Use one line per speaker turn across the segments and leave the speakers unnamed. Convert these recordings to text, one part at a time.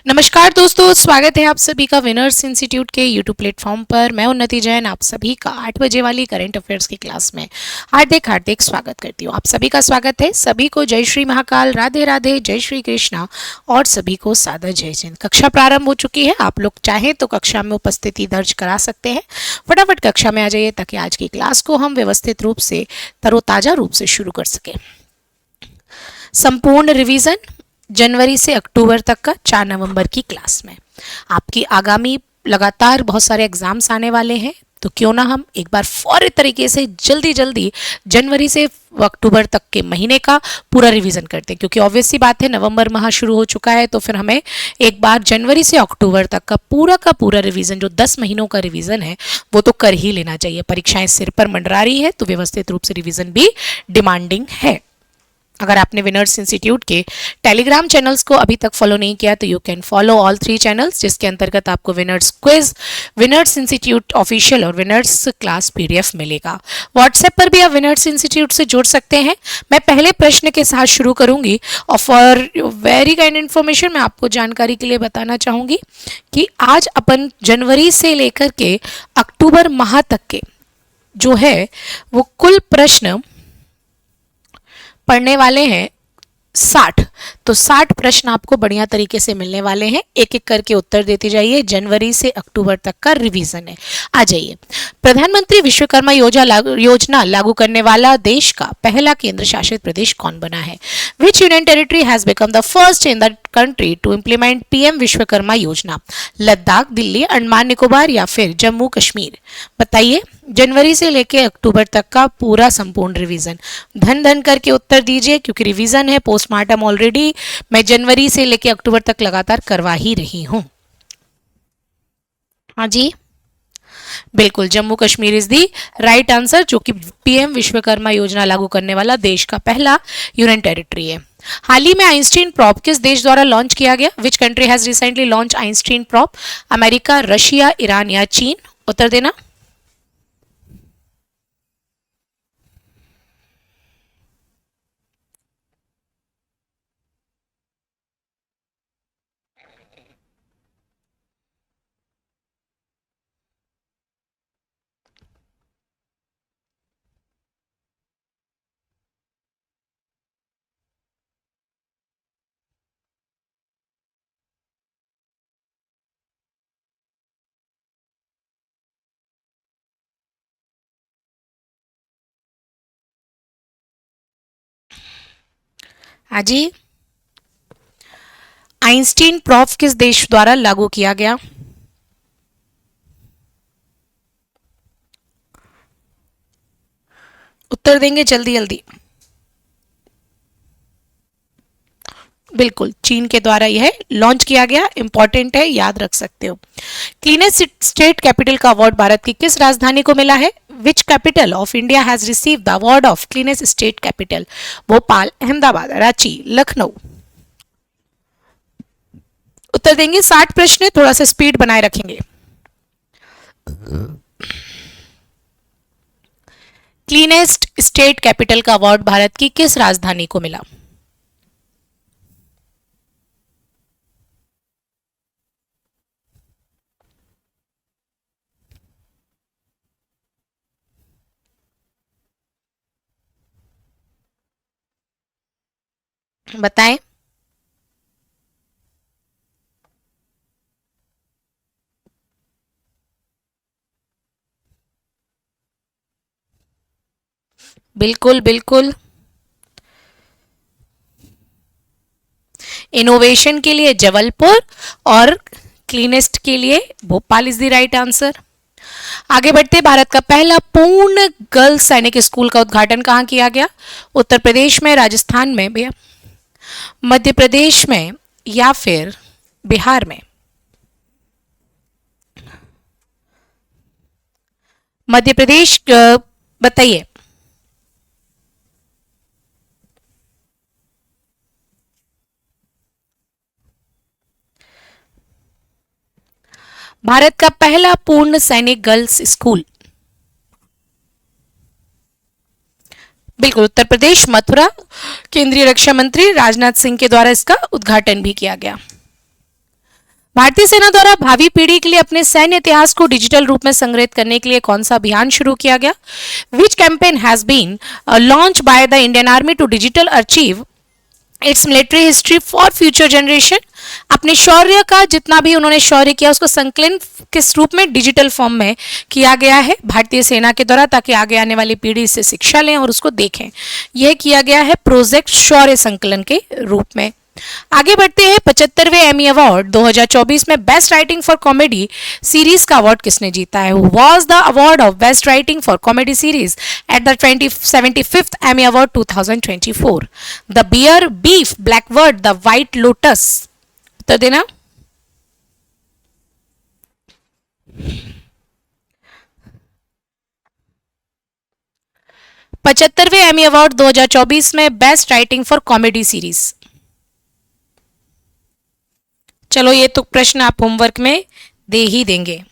नमस्कार दोस्तों, स्वागत है आप सभी का विनर्स इंस्टीट्यूट के यूट्यूब प्लेटफॉर्म पर। मैं उन्नति जैन आप सभी का 8 बजे वाली करंट अफेयर्स की क्लास में हार्दिक हार्दिक स्वागत करती हूँ। आप सभी का स्वागत है। सभी को जय श्री महाकाल, राधे राधे, जय श्री कृष्णा और सभी को सादर जय जैन। कक्षा प्रारंभ हो चुकी है। आप लोग चाहें तो कक्षा में उपस्थिति दर्ज करा सकते हैं। फटाफट कक्षा में आ जाइए ताकि आज की क्लास को हम व्यवस्थित रूप से, तरोताजा रूप से शुरू कर सकें। संपूर्ण रिवीजन जनवरी से अक्टूबर तक का 4 नवंबर की क्लास में। आपकी आगामी लगातार बहुत सारे एग्जाम्स आने वाले हैं, तो क्यों ना हम एक बार फौरी तरीके से जल्दी जनवरी से अक्टूबर तक के महीने का पूरा रिवीजन करते हैं। क्योंकि ऑब्वियस सी बात है, नवंबर माह शुरू हो चुका है, तो फिर हमें एक बार जनवरी से अक्टूबर तक का पूरा रिवीजन, जो 10 महीनों का रिवीजन है, वो तो कर ही लेना चाहिए। परीक्षाएं सिर पर मंडरा रही है, तो व्यवस्थित रूप से रिवीजन भी डिमांडिंग है। अगर आपने विनर्स इंस्टीट्यूट के टेलीग्राम चैनल्स को अभी तक फॉलो नहीं किया तो you can follow all 3 channels, जिसके अंतर्गत आपको winners quiz, winners institute official और विनर्स क्लास पीडीएफ मिलेगा। व्हाट्सएप पर भी आप विनर्स इंस्टीट्यूट से जुड़ सकते हैं। मैं पहले प्रश्न के साथ शुरू करूंगी और फॉर वेरी काइंड इन्फॉर्मेशन मैं आपको जानकारी के लिए बताना चाहूंगी कि आज अपन जनवरी से लेकर के अक्टूबर माह तक के जो है वो कुल प्रश्न पढ़ने वाले हैं 60। तो 60 प्रश्न आपको बढ़िया तरीके से मिलने वाले हैं। एक एक करके उत्तर देते जाइए। जनवरी से अक्टूबर तक का रिवीजन है। आ जाइए। प्रधानमंत्री विश्वकर्मा योजना लागू करने वाला देश का पहला केंद्र शासित प्रदेश कौन बना है? Which union territory has become the first in the country to implement PM Vishwakarma Yojana? Ladakh, Delhi, Andaman Nicobar या फिर जम्मू कश्मीर? बताइए। जनवरी से लेके अक्टूबर तक का पूरा संपूर्ण रिवीजन। धन धन करके उत्तर दीजिए, क्योंकि रिवीजन है, पोस्टमार्टम ऑलरेडी मैं जनवरी से लेके अक्टूबर तक लगातार करवा ही रही हूं। हाँ जी, बिल्कुल, Jammu Kashmir is the right answer, जो कि पीएम विश्वकर्मा योजना लागू करने वाला देश का पहला यूनियन टेरिटरी है। हाल ही में आइंस्टीन प्रॉप किस देश द्वारा लॉन्च किया गया? Which country has recently launch Einstein prop? America, Russia, Iran या चीन? उत्तर देना। हाँ जी, आइंस्टीन प्रॉप किस देश द्वारा लागू किया गया? उत्तर देंगे जल्दी जल्दी। बिल्कुल, चीन के द्वारा यह लॉन्च किया गया। इंपॉर्टेंट है, याद रख सकते हो। क्लीनेस्ट स्टेट कैपिटल का अवार्ड भारत की किस राजधानी को मिला है? Which capital of India has receive the award of cleanest state capital? Bhopal, Ahmedabad, Ranchi, Lucknow? उत्तर देंगे। 60 प्रश्न, थोड़ा सा स्पीड बनाए रखेंगे। क्लीनेस्ट स्टेट कैपिटल का अवार्ड भारत की किस राजधानी को मिला? बताएं। बिल्कुल बिल्कुल, इनोवेशन के लिए जबलपुर और क्लीनेस्ट के लिए Bhopal is the right answer. आगे बढ़ते। भारत का पहला पूर्ण गर्ल्स सैनिक स्कूल का उद्घाटन कहाँ किया गया? उत्तर प्रदेश में, राजस्थान में, भैया मध्य प्रदेश में या फिर बिहार में? मध्य प्रदेश, बताइए। भारत का पहला पूर्ण सैनिक गर्ल्स स्कूल? बिल्कुल, उत्तर प्रदेश, मथुरा। केंद्रीय रक्षा मंत्री राजनाथ सिंह के द्वारा इसका उद्घाटन भी किया गया। भारतीय सेना द्वारा भावी पीढ़ी के लिए अपने सैन्य इतिहास को डिजिटल रूप में संग्रहित करने के लिए कौन सा अभियान शुरू किया गया? Which campaign has been launch by the Indian army to digital achieve its military history for future generation? अपने शौर्य का जितना भी उन्होंने शौर्य किया उसको संकलन किस रूप में, डिजिटल फॉर्म में किया गया है भारतीय सेना के द्वारा, ताकि आगे आने वाली पीढ़ी इससे शिक्षा लें और उसको देखें। यह किया गया है प्रोजेक्ट शौर्य संकलन के रूप में। आगे बढ़ते हैं। 75वें एमी अवार्ड 2024 में best writing for comedy series का अवार्ड किसने जीता है? Was the award of best writing for comedy series at the 75th Emmy award 2024? The Bear, Beef, Blackbird, the White Lotus? उत्तर देना। पचहत्तरवें एमी अवार्ड 2024 में best writing for comedy series. चलो ये तो प्रश्न आप होमवर्क में दे ही देंगे।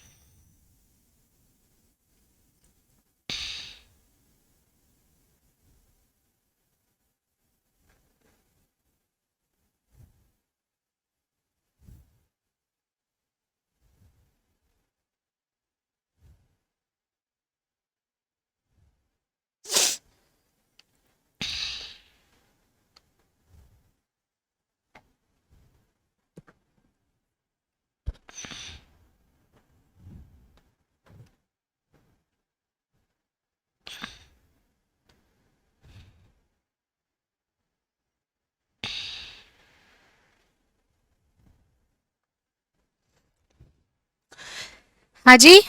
हाँ जी,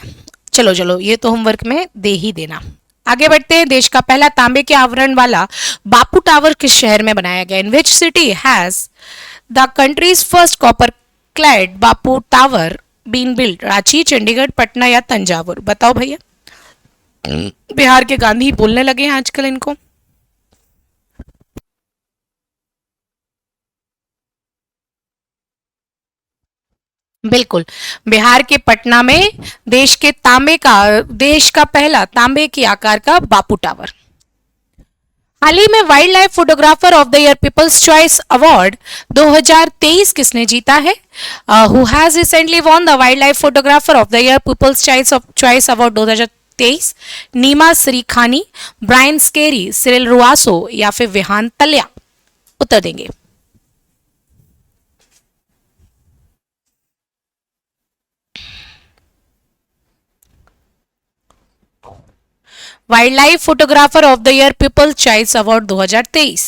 चलो चलो ये तो होमवर्क में दे ही देना। आगे बढ़ते हैं। देश का पहला तांबे के आवरण वाला बापू टावर किस शहर में बनाया गया? In which city has the country's first copper clad Bapu tower been built? Ranchi, Chandigarh, Patna या तंजावुर? बताओ भैया। बिहार के गांधी बोलने लगे हैं आजकल इनको। बिल्कुल, बिहार के पटना में देश का पहला तांबे के आकार का बापू टावर। हाल ही में wildlife photographer of the year people's choice award 2023 किसने जीता है? Who has recently won the wildlife photographer of the year people's choice award 2023? Nima Sarikhani, Brian Skerry, Cyril Ruoso या फिर विहान तल्या? उत्तर देंगे। Wildlife photographer of the year people's choice award 2023।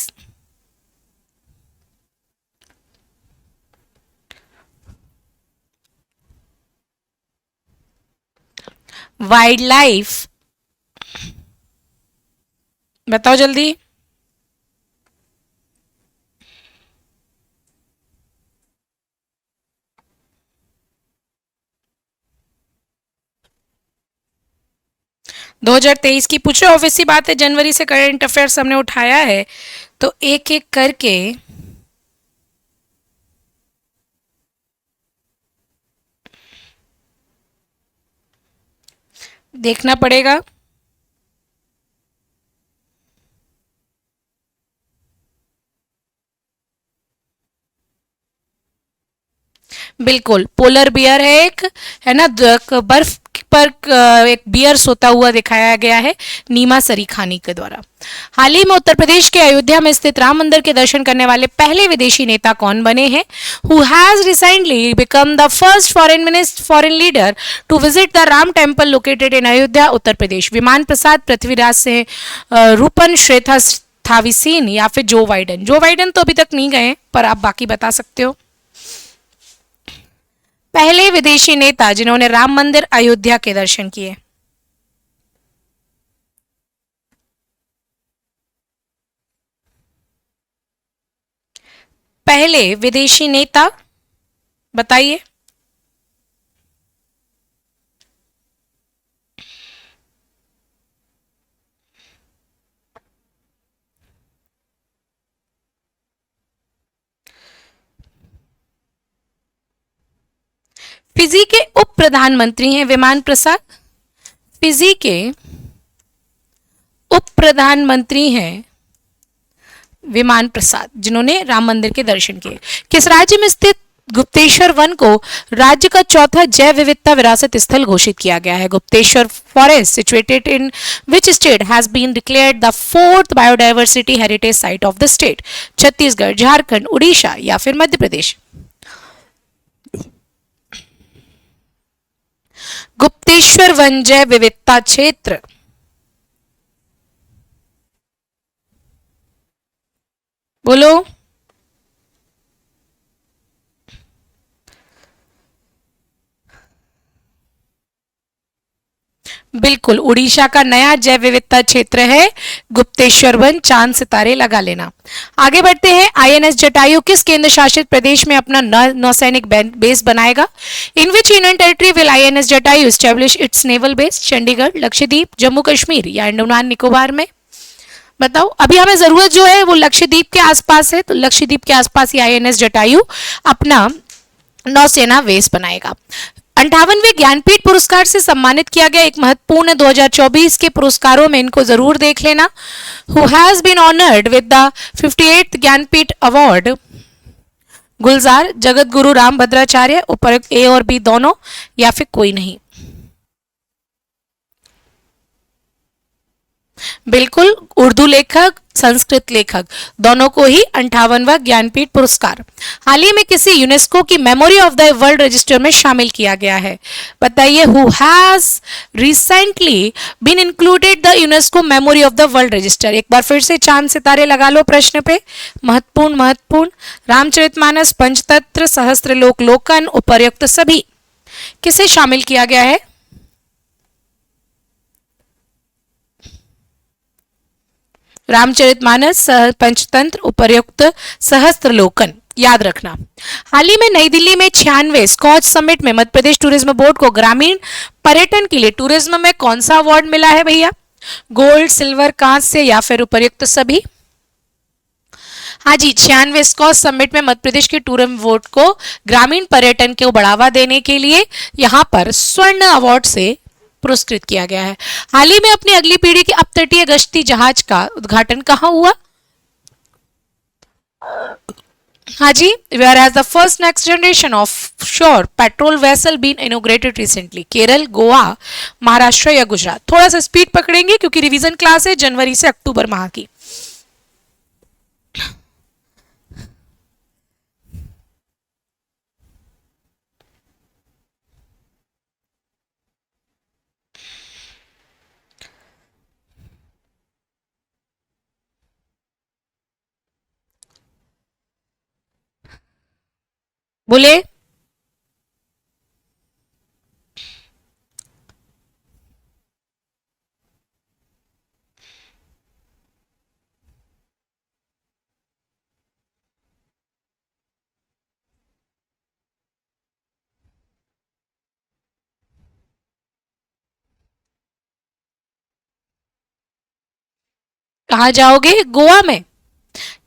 Wildlife, बताओ जल्दी। दो हजार तेईस की पूछो। ऑब्वियसली बात है, जनवरी से करंट अफेयर्स हमने उठाया है तो एक एक करके देखना पड़ेगा। बिल्कुल, पोलर बियर है एक, है ना, बर्फ पर एक बियर सोता हुआ दिखाया गया है नीमा सरीखानी के द्वारा। हाल ही में उत्तर प्रदेश के अयोध्या में स्थित राम मंदिर के दर्शन करने वाले पहले विदेशी नेता कौन बने हैं? Who has recently become the first foreign leader to visit the Ram temple located in Ayodhya, Uttar Pradesh? Viman Prasad, Prithviraj से रूपन, श्वेता थाविसीन या फिर जो बाइडन? जो बाइडन तो अभी तक नहीं गए पर आप बाकी बता सकते हो। पहले विदेशी नेता जिन्होंने राम मंदिर अयोध्या के दर्शन किए। पहले विदेशी नेता बताइए। फिजी के उप प्रधानमंत्री हैं विमान प्रसाद। फिजी के उप प्रधानमंत्री हैं विमान प्रसाद, जिन्होंने राम मंदिर के दर्शन किए। किस राज्य में स्थित गुप्तेश्वर वन को राज्य का चौथा जैव विविधता विरासत स्थल घोषित किया गया है? Gupteshwar forest situated in which state has been declared the fourth biodiversity heritage site of the state? Chhattisgarh, Jharkhand, Orissa या फिर मध्य प्रदेश? गुप्तेश्वर वन जैव विविधता क्षेत्र बोलो। बिल्कुल, उड़ीसा का नया जैव विविधता क्षेत्र है गुप्तेश्वर वन। चांद सितारे लगा लेना। आगे बढ़ते हैं। आईएनएस जटायु किस केंद्र शासित प्रदेश में अपना नौसैनिक बेस बनाएगा? In which union territory will INS Jatayu establish its naval base? Chandigarh, Lakshadweep, Jammu Kashmir या अंडमान निकोबार में? बताओ। अभी हमें जरूरत जो है वो लक्षद्वीप के आसपास है, तो लक्षद्वीप के आसपास ही आईएनएस जटायु अपना नौसेना बेस बनाएगा। 58वें ज्ञानपीठ पुरस्कार से सम्मानित किया गया एक महत्वपूर्ण 2024 के पुरस्कारों में इनको जरूर देख लेना। Who has been honoured with the 58th Jnanpith award? Gulzar, Jagat Guru Rambhadracharya, उपयुक्त ए और बी दोनों या फिर कोई नहीं? बिल्कुल, उर्दू लेखक, संस्कृत लेखक दोनों को ही 58वां ज्ञानपीठ पुरस्कार। हाल ही में किसी यूनेस्को की memory of the world register में शामिल किया गया है? बताइए। Who has recently been included the UNESCO memory of the world register? एक बार फिर से चांद सितारे लगा लो प्रश्न पे। महत्वपूर्ण महत्वपूर्ण। रामचरितमानस, पंचतंत्र, सहस्त्रलोक लोकन, उपर्युक्त सभी। किसे शामिल किया गया है? रामचरितमानस, पंचतंत्र, उपर्युक्त, सहस्त्रलोकन। याद रखना। हाल ही में नई दिल्ली में 96वें स्कॉच समिट में मध्य प्रदेश टूरिज्म बोर्ड को ग्रामीण पर्यटन के लिए टूरिज्म में कौन सा अवार्ड मिला है भैया? गोल्ड, सिल्वर, कांस्य या फिर उपर्युक्त सभी? हाँ जी, 96वें स्कॉच समिट में मध्य प्रदेश के टूरिज्म बोर्ड को ग्रामीण पर्यटन को बढ़ावा देने के लिए यहां पर स्वर्ण अवार्ड से पुरस्कृत किया गया है। हाल ही में अपनी अगली पीढ़ी के अपतटीय गश्ती जहाज का उद्घाटन कहां हुआ? हाँ जी, where has the first next generation offshore patrol vessel been inaugurated recently? Kerala, Goa, Maharashtra या गुजरात? थोड़ा सा स्पीड पकड़ेंगे क्योंकि रिवीजन क्लास है जनवरी से अक्टूबर माह की। बोले। कहा जाओगे? गोवा में?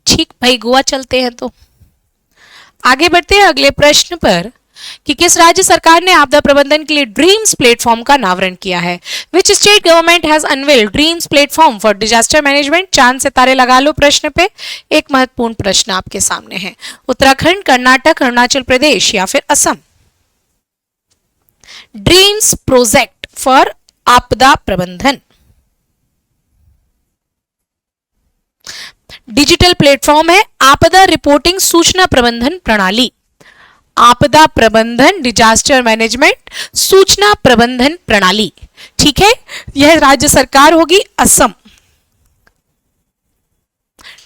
ठीक भाई, गोवा चलते हैं। तो आगे बढ़ते हैं अगले प्रश्न पर कि किस राज्य सरकार ने आपदा प्रबंधन के लिए ड्रीम्स प्लेटफॉर्म का अनावरण किया है? Which state government has unveiled dreams platform for disaster management? चांद सितारे लगा लो प्रश्न पे। एक महत्वपूर्ण प्रश्न आपके सामने है। उत्तराखंड, कर्नाटक, अरुणाचल प्रदेश या फिर असम? ड्रीम्स प्रोजेक्ट फॉर आपदा प्रबंधन डिजिटल प्लेटफॉर्म है आपदा रिपोर्टिंग सूचना प्रबंधन प्रणाली। आपदा प्रबंधन, डिजास्टर मैनेजमेंट सूचना प्रबंधन प्रणाली। ठीक है, यह राज्य सरकार होगी असम।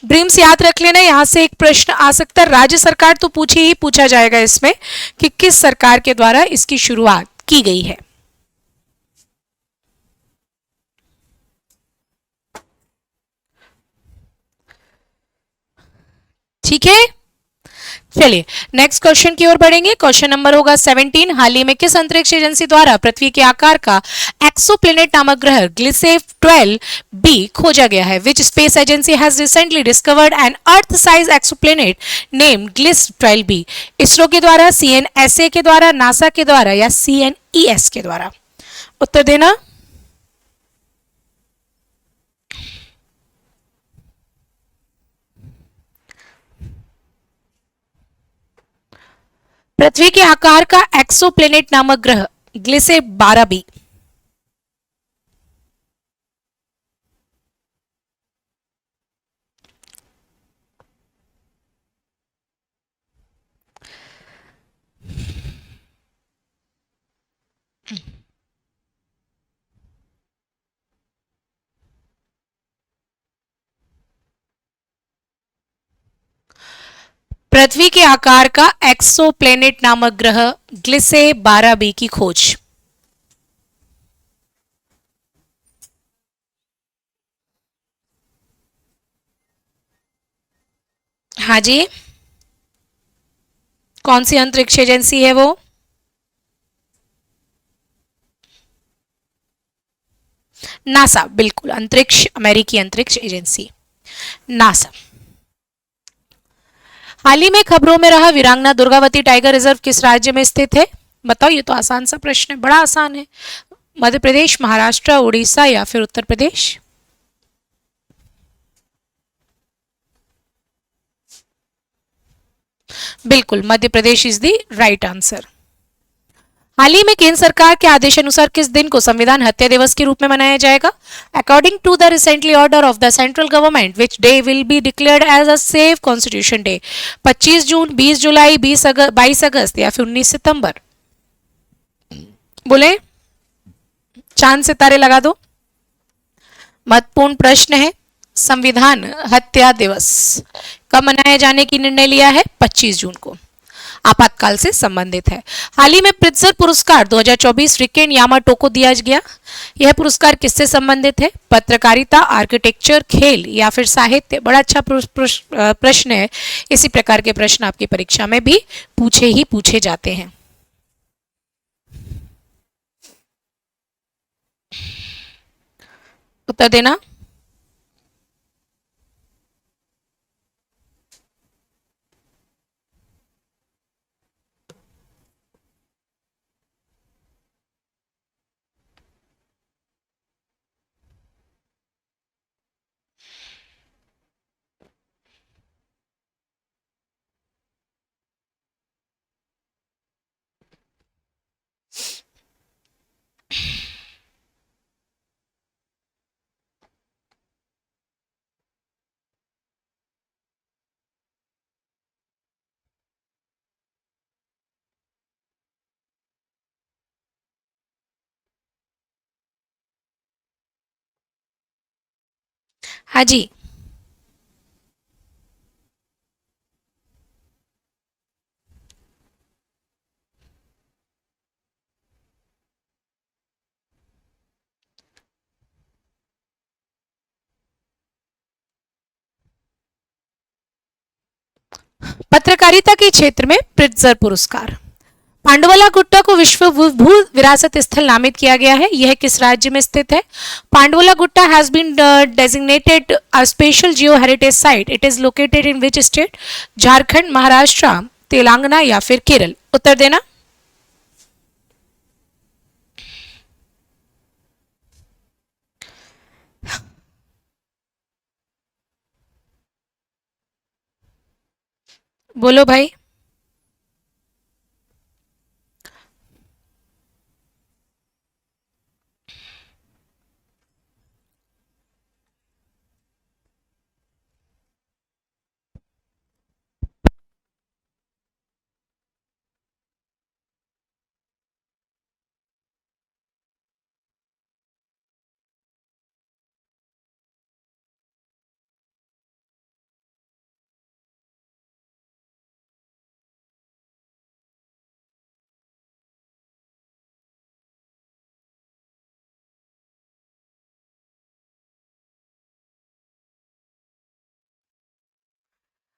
ड्रीम्स याद रख लेना। यहां से एक प्रश्न आ सकता है, राज्य सरकार तो पूछा जाएगा इसमें कि किस सरकार के द्वारा इसकी शुरुआत की गई है। ठीक है, चलिए नेक्स्ट क्वेश्चन की ओर बढ़ेंगे। क्वेश्चन नंबर होगा 17। हाल ही में किस अंतरिक्ष एजेंसी द्वारा पृथ्वी के आकार का एक्सोप्लेनेट नामक ग्रह ग्लिसेफ 12 बी खोजा गया है? Which space agency has recently discovered an earth size exoplanet name Gliese 12 B? ISRO के द्वारा, सीएनएसए के द्वारा, नासा के द्वारा या सीएनईएस के द्वारा? उत्तर देना। पृथ्वी के आकार का एक्सोप्लेनेट नामक ग्रह ग्लिसे 12b। पृथ्वी के आकार का एक्सोप्लेनेट नामक ग्रह ग्लिसे 12b की खोज। हाँ जी, कौन सी अंतरिक्ष एजेंसी है वो? नासा, बिल्कुल, अंतरिक्ष, अमेरिकी अंतरिक्ष एजेंसी नासा। हाल ही में खबरों में रहा वीरांगना दुर्गावती टाइगर रिजर्व किस राज्य में स्थित है? बताओ, ये तो आसान सा प्रश्न है, बड़ा आसान है। मध्य प्रदेश, महाराष्ट्र, उड़ीसा या फिर उत्तर प्रदेश? बिल्कुल, Madhya Pradesh is the right answer. हाल ही में केंद्र सरकार के आदेशानुसार किस दिन को संविधान हत्या दिवस के रूप में मनाया जाएगा? According to the recently order of the central government which day will be declared as a safe constitution day? 25 जून, 20 जुलाई, 22 अगस्त या फिर 19 सितंबर? बोले, चांद सितारे लगा दो। महत्वपूर्ण प्रश्न है। संविधान हत्या दिवस कब मनाए जाने की निर्णय लिया है? 25 जून को। आपातकाल से संबंधित है। हाल ही में प्रित्जर पुरस्कार 2024 रिकेन यामाटो को दिया गया। यह पुरस्कार किससे संबंधित है? पत्रकारिता, आर्किटेक्चर, खेल या फिर साहित्य? बड़ा अच्छा प्रश्न है। इसी प्रकार के प्रश्न आपकी परीक्षा में भी पूछे जाते हैं। उत्तर देना। हाँ जी, पत्रकारिता के क्षेत्र में प्रित्जर पुरस्कार। पांडवला गुट्टा को विश्व भू विरासत स्थल नामित किया गया है। यह किस राज्य में स्थित है? Pandavula Gutta has been designated a special geo heritage site. It is located in which state? Jharkhand, Maharashtra, Telangana या फिर केरल? उत्तर देना। बोलो भाई।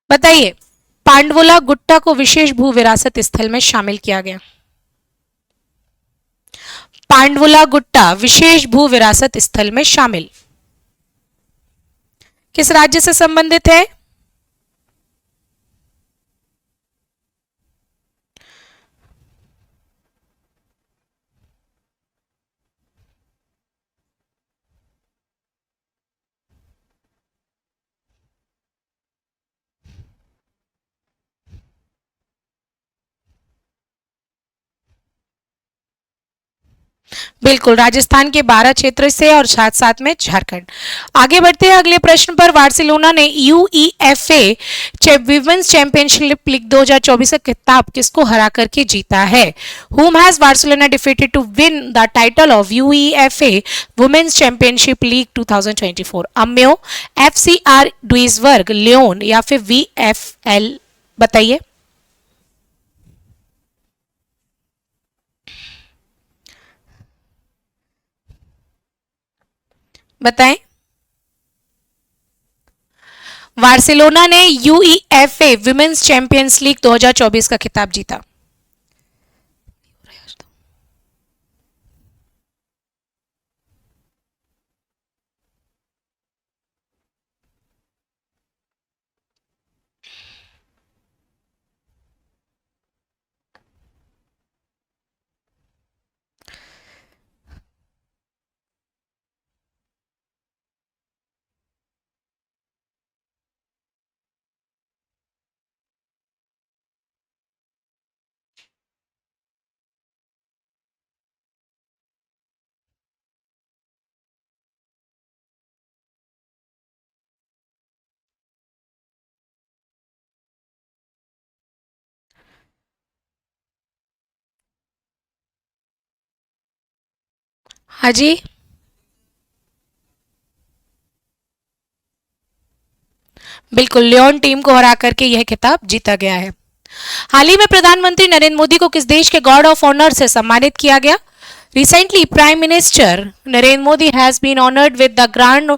बताइए, पांडवला गुट्टा को विशेष भू विरासत स्थल में शामिल किया गया। पांडवला गुट्टा विशेष भू विरासत स्थल में शामिल किस राज्य से संबंधित है? बिल्कुल, राजस्थान के 12 क्षेत्र से और साथ साथ में झारखंड। आगे बढ़ते हैं अगले प्रश्न पर। बार्सिलोना ने यूईएफए विमेंस चैंपियनशिप लीग 2024 का खिताब किसको हरा करके जीता है? Whom has Barcelona defeated to win the title of UEFA Women's Championship League 2024? अम्यो, एफसीआर डुइसबर्ग, लियोन या फिर वीएफएल? बताइए। बताएं। बार्सिलोना ने यूईएफए विमेंस चैंपियंस लीग 2024 का खिताब जीता। हाँ जी। बिल्कुल, लियोन टीम को हरा करके यह खिताब जीता गया है। हाल ही में प्रधानमंत्री नरेंद्र मोदी को किस देश के गार्ड ऑफ ऑनर से सम्मानित किया गया? Recently, Prime Minister Narendra Modi has been honored with the Grand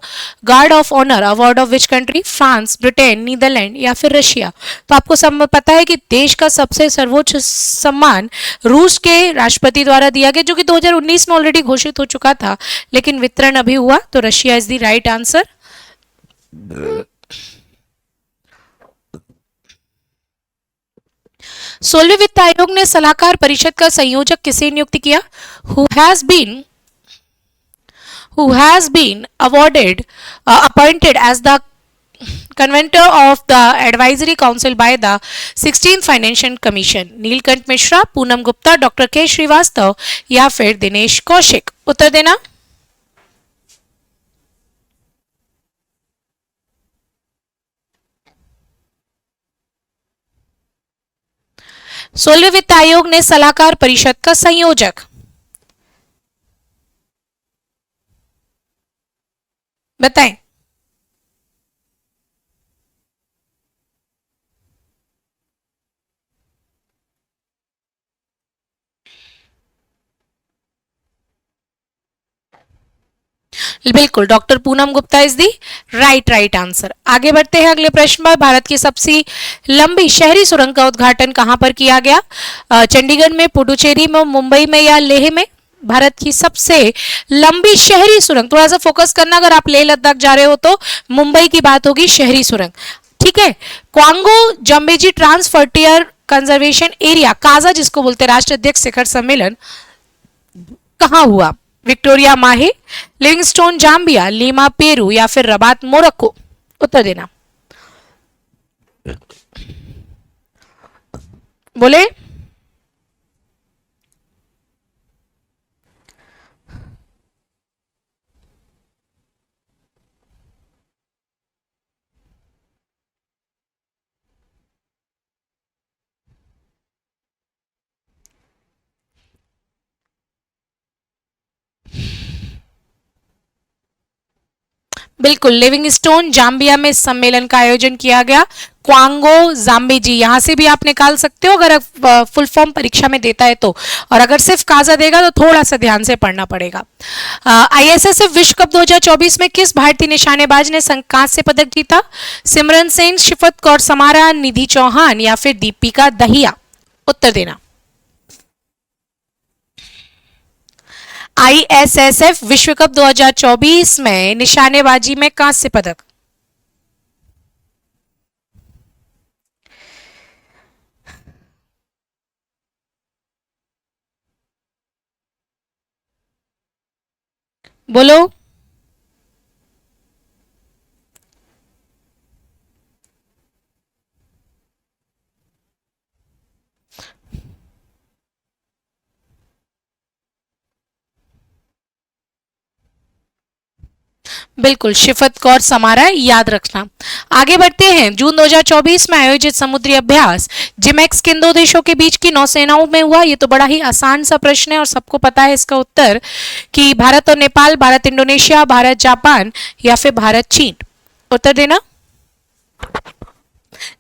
Guard of Honor Award of which country? France, Britain, Netherland या फिर रशिया? तो आपको सब पता है कि देश का सबसे सर्वोच्च सम्मान रूस के राष्ट्रपति द्वारा दिया गया, जो कि 2019 में ऑलरेडी घोषित हो चुका था, लेकिन वितरण अभी हुआ। तो Russia is the right answer. 16वें वित्त आयोग ने सलाहकार परिषद का संयोजक किसे नियुक्त किया? Who has been awarded appointed as the convener of the advisory council by the 16th financial commission? Neelkanth Mishra, Poonam Gupta, doctor के श्रीवास्तव या फिर दिनेश कौशिक? उत्तर देना। 16वें वित्त आयोग ने सलाहकार परिषद का संयोजक। बताएं। बिल्कुल, doctor Poonam Gupta is the right answer. आगे बढ़ते हैं अगले प्रश्न पर। भारत की सबसे लंबी शहरी सुरंग का उद्घाटन कहां पर किया गया? चंडीगढ़ में, पुडुचेरी में, मुंबई में या लेह में? भारत की सबसे लंबी शहरी सुरंग, थोड़ा सा फोकस करना, अगर आप लेह लद्दाख जा रहे हो तो मुंबई की बात होगी शहरी सुरंग। ठीक है। Kavango Zambezi trans frontier conservation area, KAZA जिसको बोलते हैं, राष्ट्रीय अध्यक्ष शिखर सम्मेलन कहां हुआ? विक्टोरिया माहे, लिविंगस्टोन जाम्बिया, लीमा पेरू या फिर रबात मोरक्को? उत्तर देना। बोले। बिल्कुल, लिविंगस्टोन जाम्बिया में इस सम्मेलन का आयोजन किया गया। क्वांगो जाम्बेजी, यहां से भी आप निकाल सकते हो अगर फुल फॉर्म परीक्षा में देता है तो, और अगर सिर्फ काजा देगा तो थोड़ा सा ध्यान से पढ़ना पड़ेगा। आईएसएसएफ विश्व कप 2024 में किस भारतीय निशानेबाज ने कांस्य पदक जीता? सिमरन सेन, शिफत कौर समारा, निधि चौहान या फिर दीपिका दहिया? उत्तर देना। आईएसएसएफ विश्व कप 2024 में निशानेबाजी में कांस्य पदक। बोलो। बिल्कुल, शिफत कौर समारा, याद रखना। आगे बढ़ते हैं। जून 2024 में आयोजित समुद्री अभ्यास जिमेक्स किन दो देशों के बीच की नौसेनाओं में हुआ? ये तो बड़ा ही आसान सा प्रश्न है और सबको पता है इसका उत्तर, कि भारत और नेपाल, भारत इंडोनेशिया, भारत जापान या फिर भारत चीन। उत्तर देना।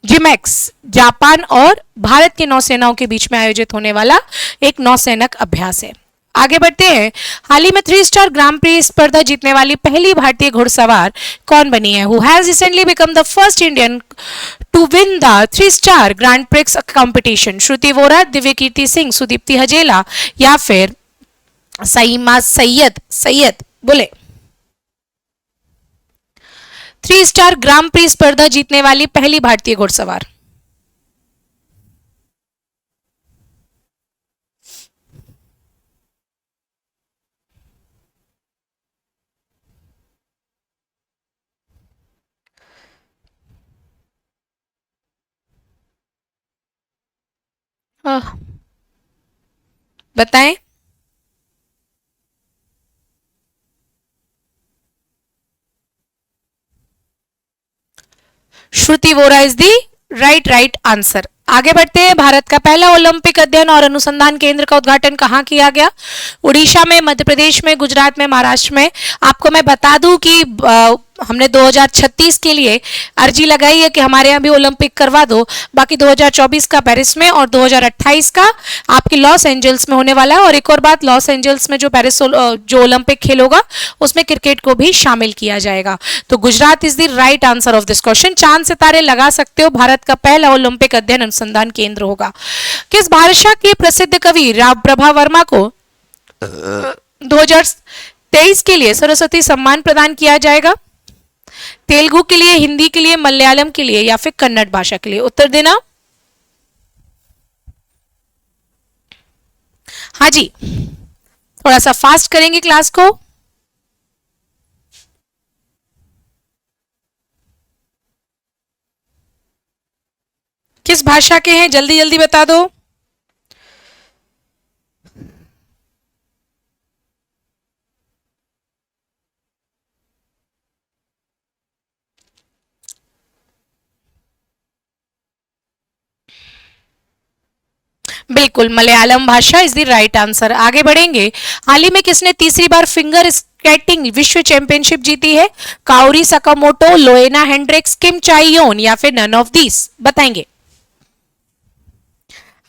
जिमेक्स जापान और भारत की नौसेनाओं के बीच में आयोजित होने वाला एक नौसैनिक अभ्यास है। आगे बढ़ते हैं। हाल ही में 3 स्टार ग्राम प्री स्पर्धा जीतने वाली पहली भारतीय घुड़सवार कौन बनी है? Who has recently become the first Indian to win the 3 star grand prix competition? Shruti Vora, Divya Kirti Singh, Sudipti Hajela या फिर सईमा सैयद? सैयद बोले। 3 स्टार ग्राम प्री स्पर्धा जीतने वाली पहली भारतीय घुड़सवार। बताएं। Shruti Vora is the right answer. आगे बढ़ते हैं। भारत का पहला ओलंपिक अध्ययन और अनुसंधान केंद्र का उद्घाटन कहाँ किया गया? उड़ीसा में, मध्य प्रदेश में, गुजरात में, महाराष्ट्र में। आपको मैं बता दूं कि हमने 2036 के लिए अर्जी लगाई है कि हमारे यहाँ भी ओलंपिक करवा दो। बाकी 2024 का पेरिस में और 2028 का आपके लॉस एंजल्स में होने वाला है। और एक और बात, लॉस एंजल्स में जो पेरिस जो ओलंपिक खेल होगा उसमें क्रिकेट को भी शामिल किया जाएगा। तो Gujarat is the right answer of this question. चांद सितारे लगा सकते हो, भारत का पहला ओलंपिक अध्ययन अनुसंधान केंद्र होगा। किस भाषा के प्रसिद्ध कवि राव प्रभा वर्मा को 2023 के लिए सरस्वती सम्मान प्रदान किया जाएगा? तेलुगु के लिए, हिंदी के लिए, मलयालम के लिए या फिर कन्नड़ भाषा के लिए? उत्तर देना। हाँ जी, थोड़ा सा फास्ट करेंगे क्लास को। किस भाषा के हैं, जल्दी जल्दी बता दो। बिल्कुल, मलयालम भाषा इज द राइट आंसर। आगे बढ़ेंगे। हाल ही में किसने तीसरी बार फिंगर स्केटिंग विश्व चैंपियनशिप जीती है? काओरी सकामोटो, लोएना हेंड्रिक्स, किम चाइयोन या फिर नन ऑफ दीस? बताएंगे।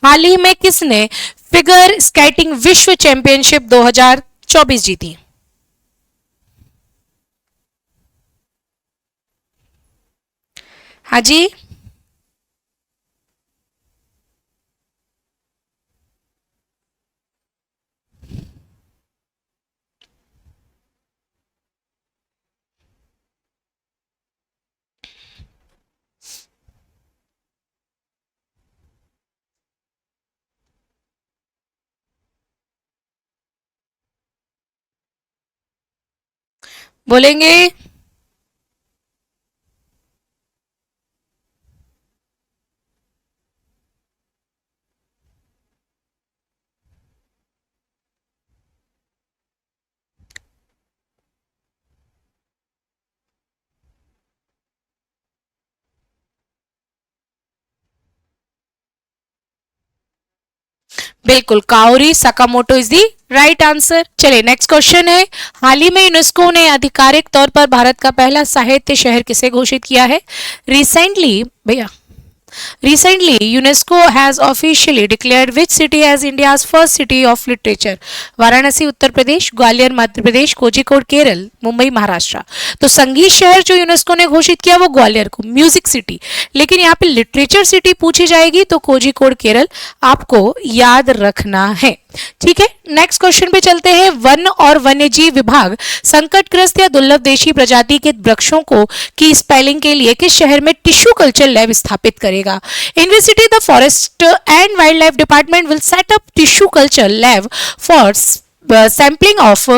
हाल ही में किसने फिगर स्केटिंग विश्व चैंपियनशिप 2024 जीती? हाँ जी, बोलेंगे। बिल्कुल, Kaori Sakamoto is the right answer. चलिए नेक्स्ट क्वेश्चन है। हाल ही में यूनेस्को ने आधिकारिक तौर पर भारत का पहला साहित्य शहर किसे घोषित किया है? रिसेंटली भैया, recently, UNESCO has officially declared which city as India's first city of literature? Varanasi Uttar Pradesh, Gwalior Madhya Pradesh, Kozhikode Kerala, Mumbai Maharashtra. तो संगीत शहर जो यूनेस्को ने घोषित किया वो ग्वालियर को, म्यूजिक सिटी। लेकिन यहाँ पे लिटरेचर सिटी पूछी जाएगी तो कोझिकोड केरल आपको याद रखना है। ठीक है, नेक्स्ट क्वेश्चन पे चलते हैं। वन और वन्यजीव विभाग संकटग्रस्त या दुर्लभ देशी प्रजाति के वृक्षों को की स्पेलिंग के लिए किस शहर में टिश्यू कल्चर लैब स्थापित करेगा? University the forest and wild life department will set up tissue culture lab for sampling of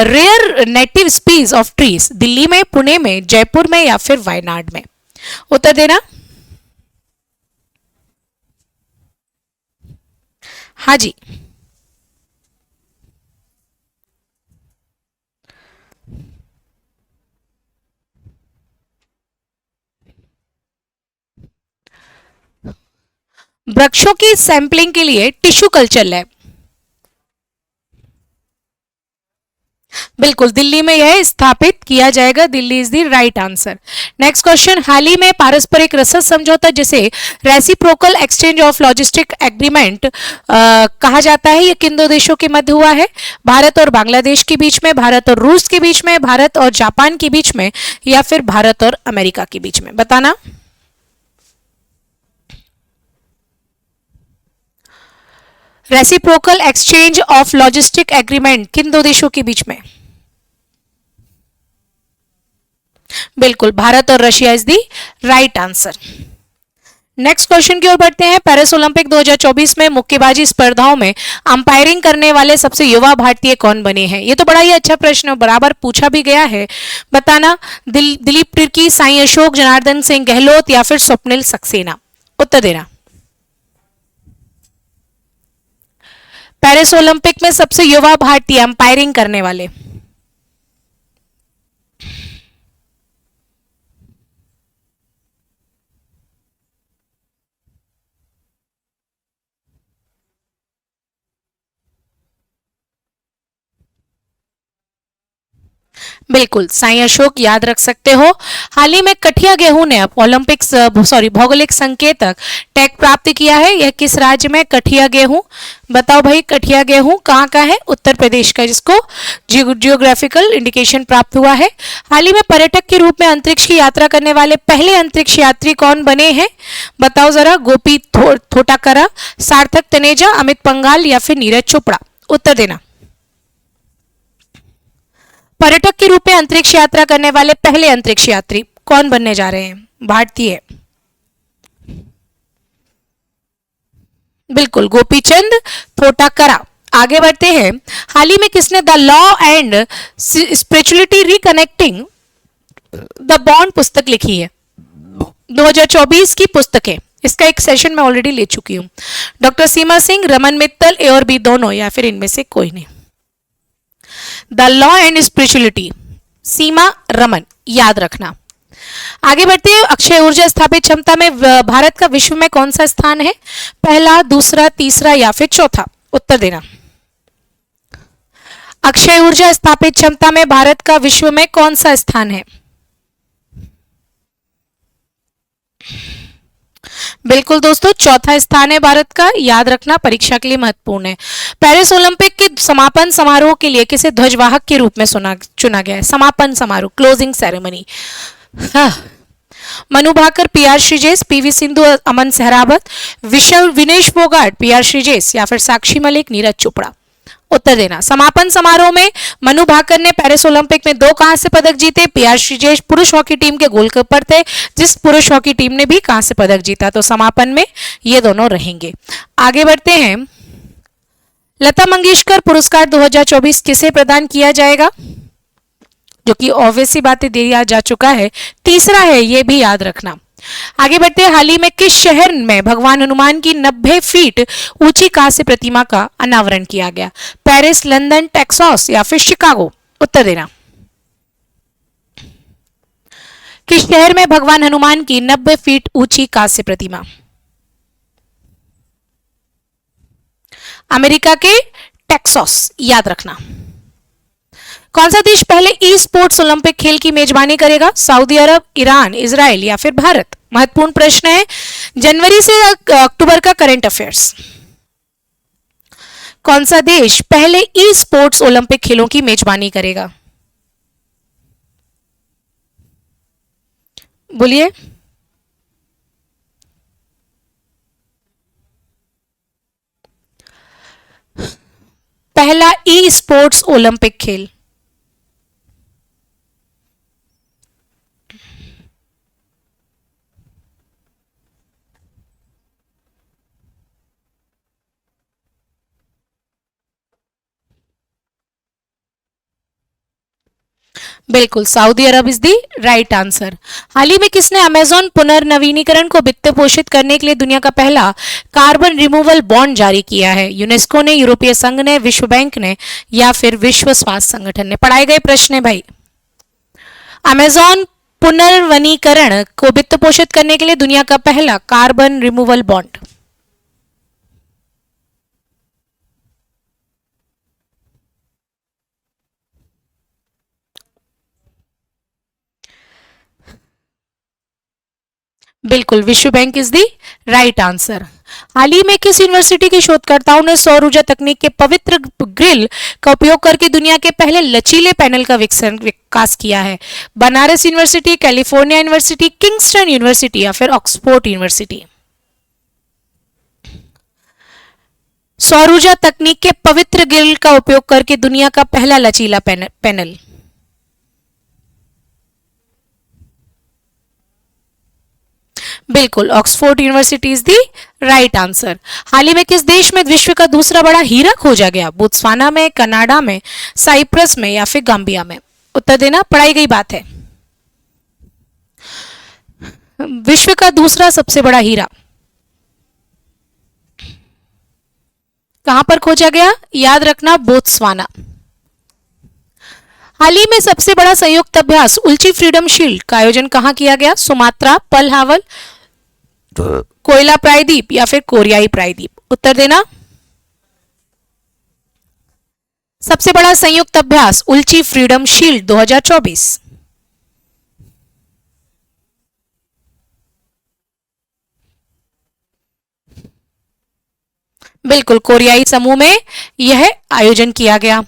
rare native species of trees. Delhi में, पुणे में, जयपुर में या फिर वायनाड में? उत्तर देना। हाँ जी, वृक्षों की सैंपलिंग के लिए टिश्यू कल्चर लैब? बिल्कुल, दिल्ली में यह स्थापित किया जाएगा। Delhi is the right answer. Next question, हाल ही में पारस्परिक रसद समझौता जिसे reciprocal exchange of logistic agreement कहा जाता है, यह किन दो देशों के मध्य हुआ है? भारत और बांग्लादेश के बीच में, भारत और रूस के बीच में, भारत और जापान के बीच में, या फिर भारत और अमेरिका के बीच में? बताना। Reciprocal exchange of logistic agreement किन दो देशों के बीच में? बिल्कुल, भारत और Russia is the right answer. Next question की ओर बढ़ते हैं। पेरिस ओलंपिक 2024 में मुक्केबाजी स्पर्धाओं में अंपायरिंग करने वाले सबसे युवा भारतीय कौन बने हैं? ये तो बड़ा ही अच्छा प्रश्न है, बराबर पूछा भी गया है। बताना। दिलीप तिर्की, साई अशोक, जनार्दन सिंह गहलोत, या फिर स्वप्निल सक्सेना? उत्तर देना। पेरिस ओलंपिक में सबसे युवा भारतीय अंपायरिंग करने वाले? बिल्कुल, साई अशोक याद रख सकते हो। हाल ही में कठिया गेहूं ने ओलंपिक्स भौगोलिक संकेतक टैग प्राप्त किया है, यह किस राज्य में? कठिया गेहूं, बताओ भाई, कठिया गेहूं कहाँ का है? उत्तर प्रदेश का, जिसको जियोग्राफिकल इंडिकेशन प्राप्त हुआ है। हाल ही में पर्यटक के रूप में अंतरिक्ष की यात्रा करने वाले पहले अंतरिक्ष यात्री कौन बने हैं? बताओ जरा। गोपी थोटाकरा, सार्थक तनेजा, अमित पंघाल, या फिर नीरज चोपड़ा? उत्तर देना। पर्यटक के रूप में अंतरिक्ष यात्रा करने वाले पहले अंतरिक्ष यात्री कौन बनने जा रहे हैं? भारतीय। बिल्कुल, गोपीचंद थोटाकरा। आगे बढ़ते हैं। हाल ही में किसने the law and spirituality reconnecting the bond पुस्तक लिखी है? 2024 की पुस्तक है, इसका एक सेशन मैं ऑलरेडी ले चुकी हूं। डॉक्टर सीमा सिंह, रमन मित्तल, ए और बी दोनों, या फिर इनमें से कोई नहीं? द लॉ एंड स्पिरिचुअलिटी, सीमा रमन, याद रखना। आगे बढ़ते हैं। अक्षय ऊर्जा स्थापित क्षमता में भारत का विश्व में कौन सा स्थान है? पहला, दूसरा, तीसरा, या फिर चौथा? उत्तर देना। अक्षय ऊर्जा स्थापित क्षमता में भारत का विश्व में कौन सा स्थान है? बिल्कुल दोस्तों, चौथा स्थान है भारत का, याद रखना, परीक्षा के लिए महत्वपूर्ण है। पेरिस ओलंपिक के समापन समारोह के लिए किसे ध्वजवाहक के रूप में चुना गया है? समापन समारोह, क्लोजिंग सेरेमनी। मनु भाकर, पीआर श्रीजेश, पीवी सिंधु, अमन सहरावत, विनेश फोगाट, पीआर श्रीजेश, या फिर साक्षी मलिक, नीरज चोपड़ा? उत्तर देना। समापन समारोह में मनु भाकर ने पेरिस ओलंपिक में 2 कांस्य पदक जीते। पीआर श्रीजेश पुरुष हॉकी टीम के गोलकीपर थे, जिस पुरुष हॉकी टीम ने भी कांस्य पदक जीता, तो समापन में ये दोनों रहेंगे। आगे बढ़ते हैं। लता मंगेशकर पुरस्कार 2024 किसे प्रदान किया जाएगा? जो कि ऑब्वियस सी बातें दिया जा चुका है, तीसरा है, ये भी याद रखना। आगे बढ़ते हैं। हाल ही में किस शहर में भगवान हनुमान की 90 फीट ऊंची कांस्य प्रतिमा का अनावरण किया गया? पेरिस, लंदन, टेक्सास, या फिर शिकागो? उत्तर देना। किस शहर में भगवान हनुमान की 90 फीट ऊंची कांस्य प्रतिमा? अमेरिका के टेक्सास, याद रखना। कौन सा देश पहले ई स्पोर्ट्स ओलंपिक खेल की मेजबानी करेगा? सऊदी अरब, ईरान, इजराइल, या फिर भारत? महत्वपूर्ण प्रश्न है। जनवरी से अक्टूबर का करंट अफेयर्स। कौन सा देश पहले ई स्पोर्ट्स ओलंपिक खेलों की मेजबानी करेगा? बोलिए। पहला ई स्पोर्ट्स ओलंपिक खेल। बिल्कुल, Saudi Arabia is the right answer. हाल ही में किसने अमेजॉन पुनर्नवीनीकरण को वित्त पोषित करने के लिए दुनिया का पहला कार्बन रिमूवल बॉन्ड जारी किया है? यूनेस्को ने, यूरोपीय संघ ने, विश्व बैंक ने, या फिर विश्व स्वास्थ्य संगठन ने? पढ़ाए गए प्रश्न है भाई। अमेजॉन पुनर्वनीकरण को वित्त पोषित करने के लिए दुनिया का पहला कार्बन रिमूवल बॉन्ड। बिल्कुल, विश्व bank is the right answer. हाल ही में किस यूनिवर्सिटी के शोधकर्ताओं ने सौर ऊर्जा तकनीक के पवित्र ग्रिल का उपयोग करके दुनिया के पहले लचीले पैनल का विकास किया है? Banaras university, California university, Kingston university या फिर ऑक्सफोर्ड यूनिवर्सिटी? सौर ऊर्जा तकनीक के पवित्र ग्रिल का उपयोग करके दुनिया का पहला लचीला पैनल। बिल्कुल, Oxford university is the right answer. हाल ही में किस देश में विश्व का दूसरा बड़ा हीरा खोजा गया? बोत्सवाना में, कनाडा में, साइप्रस में या फिर गाम्बिया में? उत्तर देना, पढ़ाई गई बात है। विश्व का दूसरा सबसे बड़ा हीरा कहां पर खोजा गया? याद रखना, बोत्सवाना। हाल ही में सबसे बड़ा संयुक्त अभ्यास उल्ची फ्रीडम शील्ड का आयोजन कहां किया गया? सुमात्रा, पल हावल, कोयला प्रायद्वीप या फिर कोरियाई प्रायद्वीप? उत्तर देना। सबसे बड़ा संयुक्त अभ्यास उल्ची फ्रीडम शील्ड 2024। बिल्कुल, कोरियाई समूह में यह आयोजन किया गया।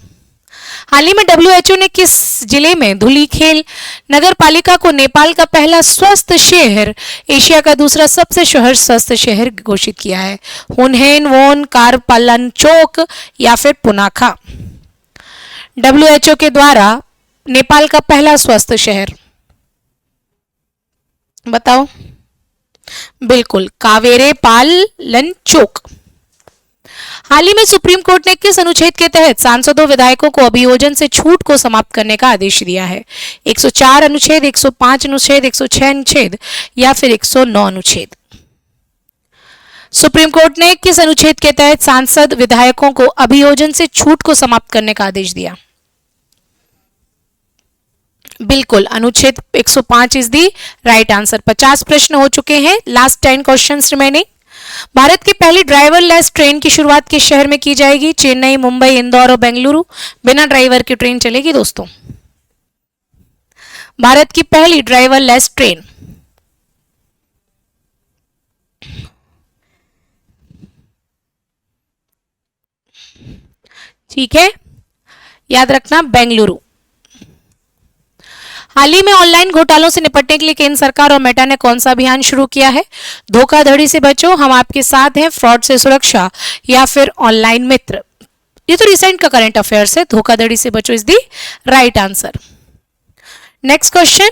हाल ही में डब्ल्यूएचओ ने किस जिले में धुलीखेल नगर पालिका को नेपाल का पहला स्वस्थ शहर, एशिया का दूसरा सबसे शहर स्वस्थ शहर घोषित किया है? हुनहेन, वोन, कारपालनचोक या फिर पुनाखा? डब्ल्यूएचओ के द्वारा नेपाल का पहला स्वस्थ शहर बताओ। बिल्कुल, कावेरे पालनचोक। हाल ही में सुप्रीम कोर्ट ने किस अनुच्छेद के तहत सांसदों विधायकों को अभियोजन से छूट को समाप्त करने का आदेश दिया है? 104 अनुच्छेद, 105 अनुच्छेद, 106 अनुच्छेद या फिर 109 अनुच्छेद? सुप्रीम कोर्ट ने किस अनुच्छेद के तहत सांसद विधायकों को अभियोजन से छूट को समाप्त करने का आदेश दिया? बिल्कुल, अनुच्छेद 105 इज दी राइट आंसर। 50 प्रश्न हो चुके हैं, लास्ट 10 क्वेश्चंस रिमेनिंग। भारत की पहली ड्राइवरलेस ट्रेन की शुरुआत किस शहर में की जाएगी? चेन्नई, मुंबई, इंदौर और बेंगलुरु? बिना ड्राइवर की ट्रेन चलेगी दोस्तों। भारत की पहली ड्राइवरलेस ट्रेन ठीक है, याद रखना, बेंगलुरु। हाल ही में ऑनलाइन घोटालों से निपटने के लिए केंद्र सरकार और मेटा ने कौन सा अभियान शुरू किया है? धोखाधड़ी से बचो, हम आपके साथ हैं, फ्रॉड से सुरक्षा या फिर ऑनलाइन मित्र? ये तो रिसेंट का करंट अफेयर्स है। धोखाधड़ी से बचो is the right answer. Next question,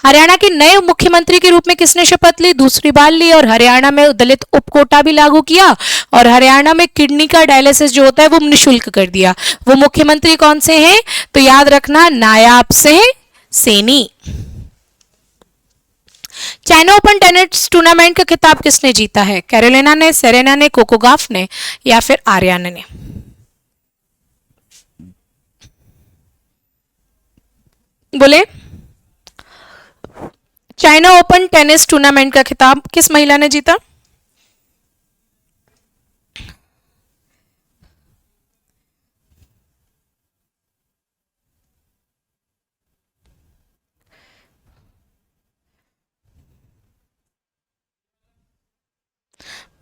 Haryana के नए मुख्यमंत्री के रूप में किसने शपथ ली? दूसरी बार ली और हरियाणा में दलित उपकोटा भी लागू किया और हरियाणा में किडनी का डायलिसिस जो होता है वो निःशुल्क कर दिया। वो मुख्यमंत्री कौन से हैं? तो याद रखना, Nayab Singh Saini. China open tennis tournament का खिताब किसने जीता है? कैरोलिना ने, सेरेना ने, कोको गॉफ ने या फिर आर्याना ने? बोले, चाइना ओपन टेनिस टूर्नामेंट का खिताब किस महिला ने जीता?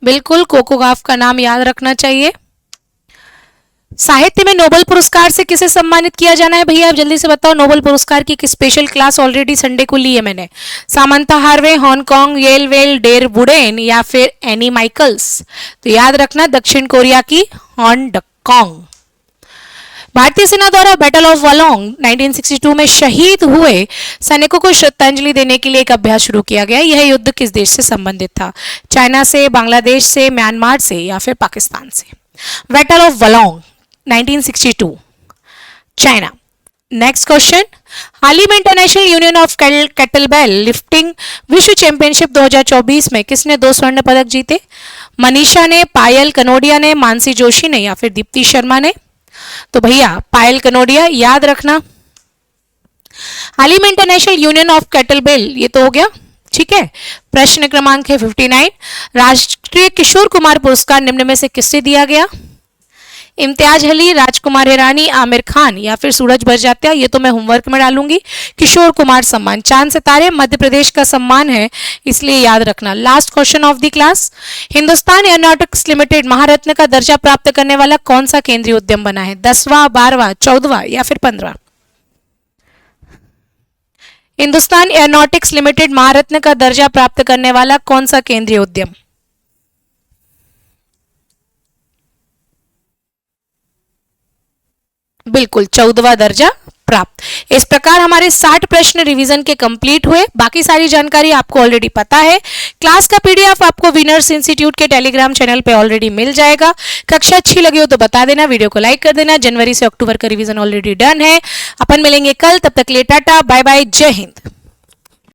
बिल्कुल, कोको गॉफ का नाम याद रखना चाहिए। साहित्य में नोबेल पुरस्कार से किसे सम्मानित किया जाना है भैया? आप जल्दी से बताओ। नोबेल पुरस्कार की एक स्पेशल क्लास ऑलरेडी संडे को ली है मैंने। सामंथा हार्वे, हांगकांग, येल वेल, डेर बुडेन या फिर एनी माइकल्स? तो याद रखना, दक्षिण कोरिया की हांगकांग। भारतीय सेना द्वारा बैटल ऑफ वलोंग 1962 में शहीद हुए सैनिकों को श्रद्धांजलि देने के लिए एक अभ्यास शुरू किया गया। यह युद्ध किस देश से संबंधित था? चाइना से, बांग्लादेश से, म्यांमार से या फिर पाकिस्तान से? Battle of Walong 1962, China. Next question, हाल ही में international union of kettlebell lifting विश्व चैंपियनशिप 2024 में किसने 2 स्वर्ण पदक जीते? मनीषा ने, पायल कनोडिया ने, मानसी जोशी ने या फिर दीप्ति शर्मा ने? तो भैया पायल कनोडिया, याद रखना। हाल ही में इंटरनेशनल यूनियन ऑफ केटलबेल, ये तो हो गया, ठीक है। प्रश्न क्रमांक है 59, राष्ट्रीय किशोर कुमार पुरस्कार निम्न में से किससे दिया गया? इम्तियाज अली, राजकुमार हिरानी, आमिर खान या फिर सूरज बड़जात्या, ये तो मैं होमवर्क में डालूंगी। किशोर कुमार सम्मान, चांद सितारे मध्य प्रदेश का सम्मान है, इसलिए याद रखना। Last question of the class, Hindustan aeronautics limited Maharatna का दर्जा प्राप्त करने वाला कौन सा केंद्रीय उद्यम बना है? 10वां, 12वां, 14वां या फिर 15वां? हिंदुस्तान एरोनॉटिक्स लिमिटेड महारत्न का दर्जा प्राप्त करने वाला कौन सा केंद्रीय उद्यम? बिल्कुल 14वां दर्जा प्राप्त। इस प्रकार हमारे 60 प्रश्न रिवीजन के कंप्लीट हुए। बाकी सारी जानकारी आपको ऑलरेडी पता है। क्लास का पीडीएफ आपको विनर्स इंस्टीट्यूट के टेलीग्राम चैनल पे ऑलरेडी मिल जाएगा। कक्षा अच्छी लगी हो तो बता देना, वीडियो को लाइक कर देना। जनवरी से अक्टूबर का रिवीजन ऑलरेडी डन है। अपन मिलेंगे कल, तब तक लिए टाटा बाय बाय, जय हिंद।